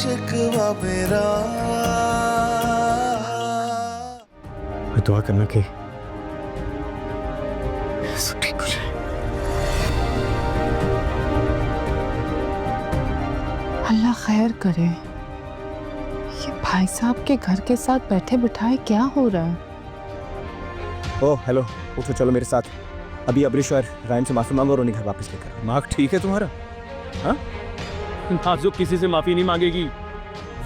शिकवा मेरा। दुआ करना कि सब ठीक हो जाए। अल्लाह खैर करे। ये भाई साहब के घर के साथ बैठे बिठाए क्या हो रहा है? ओह हेलो, उठो चलो मेरे साथ। अभी अब्रिश और रायम से माफी मांगो और उन्हें घर वापस लेकर। दिमाग ठीक है तुम्हारा? हाँ, नाजुक किसी से माफी नहीं मांगेगी,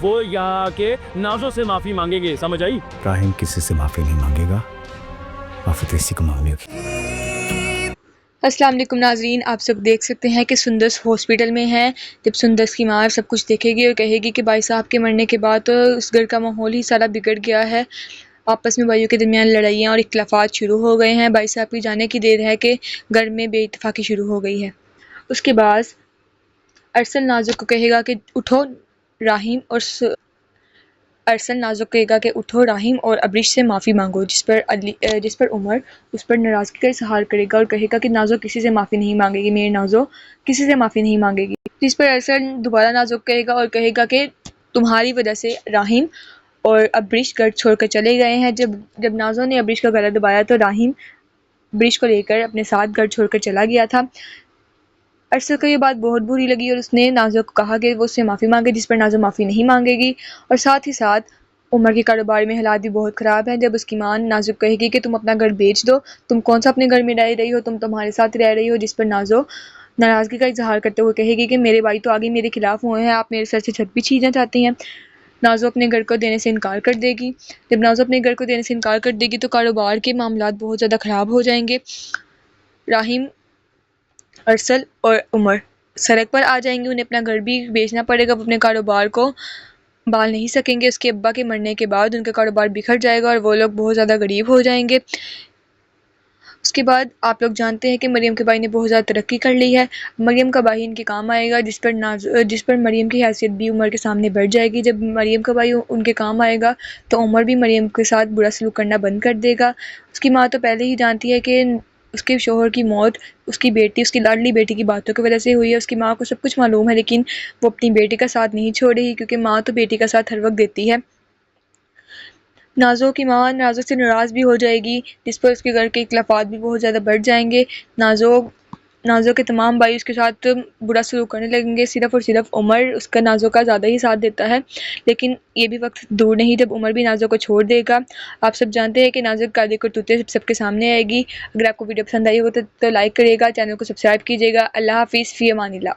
वो यहाँ के नाजो से माफी मांगेंगे, समझ आई? राहिम किसी से माफी नहीं मांगेगा, माफी तो इसी को मांगनी होगी। अस्सलाम वालेकुम नाजरीन, आप सब देख सकते हैं कि सुंदस हॉस्पिटल में है। जब सुंदस की माँ सब कुछ देखेगी और कहेगी कि भाई साहब के मरने के बाद तो उस घर का माहौल ही सारा बिगड़ गया है, आपस में भाइयों के दरमियान लड़ाइयाँ और इख्तलाफात शुरू हो गए हैं, भाई साहब की जाने की देर है कि घर में बेइत्तेफाकी शुरू हो गई है। उसके बाद अरसल नाजुक को कहेगा कि उठो राहिम और अरसल नाजुक कहेगा कि उठो राहिम और अब्रिश से माफ़ी मांगो, जिस पर उमर उस पर नाराज़गी का इजहार करेगा और कहेगा कि नाजो किसी से माफ़ी नहीं मांगेगी, मेरे नाजो किसी से माफ़ी नहीं मांगेगी। जिस पर अरसल दोबारा नाजुक कहेगा और कहेगा कि तुम्हारी वजह से राहिम और अब्रिश घर छोड़कर चले गए हैं। जब नाजो ने अब्रिश का गला दबाया तो राहिम अब्रिश को लेकर अपने साथ घर छोड़कर चला गया था। अरसल को ये बात बहुत बुरी लगी और उसने नाज़ो को कहा कि वो उससे माफ़ी मांगे, जिस पर नाज़ो माफ़ी नहीं मांगेगी। और साथ ही साथ उमर के कारोबार में हालात भी बहुत ख़राब हैं। जब उसकी मां नाज़ो कहेगी कि तुम अपना घर बेच दो, तुम कौन सा अपने घर में रह रही हो, तुम तुम्हारे साथ रह रही हो, जिस पर नाज़ो नाराज़गी का इजहार करते हुए कहेगी कि मेरे भाई तो आगे मेरे खिलाफ हुए हैं, आप मेरे सर से छत भी छीनना चाहती हैं। नाज़ो अपने घर को देने से इनकार कर देगी। जब नाज़ो अपने घर को देने से इनकार कर देगी तो कारोबार के मामलात बहुत ज़्यादा ख़राब हो जाएंगे। राहिम, अरसल और उमर सड़क पर आ जाएंगे, उन्हें अपना घर भी बेचना पड़ेगा, वो अपने कारोबार को बाल नहीं सकेंगे। उसके अब्बा के मरने के बाद उनका कारोबार बिखर जाएगा और वो लोग बहुत ज़्यादा गरीब हो जाएंगे। उसके बाद आप लोग जानते हैं कि मरियम के भाई ने बहुत ज़्यादा तरक्की कर ली है। मरियम का भाई इनके काम आएगा, जिस पर मरियम की हैसियत भी उमर के सामने बढ़ जाएगी। जब मरियम का भाई उनके काम आएगा तो उमर भी मरियम के साथ बुरा सलूक करना बंद कर देगा। उसकी माँ तो पहले ही जानती है कि उसके शोहर की मौत उसकी लाडली बेटी की बातों की वजह से हुई है। उसकी माँ को सब कुछ मालूम है, लेकिन वो अपनी बेटी का साथ नहीं छोड़ रही, क्योंकि माँ तो बेटी का साथ हर वक्त देती है। नाज़ो की माँ नाज़ो से नाराज़ भी हो जाएगी, जिस पर उसके घर के इख्तलाफात भी बहुत ज़्यादा बढ़ जाएंगे। नाज़ो के तमाम भाई उसके साथ बुरा सलूक करने लगेंगे। सिर्फ़ और सिर्फ उमर उसका नाज़ो का ज़्यादा ही साथ देता है, लेकिन ये भी वक्त दूर नहीं जब उमर भी नाज़ो को छोड़ देगा। आप सब जानते हैं कि नाज़ो की काली करतूतें सबके सामने आएगी। अगर आपको वीडियो पसंद आई हो तो लाइक करिएगा, चैनल को सब्सक्राइब कीजिएगा। अल्लाह हाफ़िज़, फ़ी अमानिल्लाह।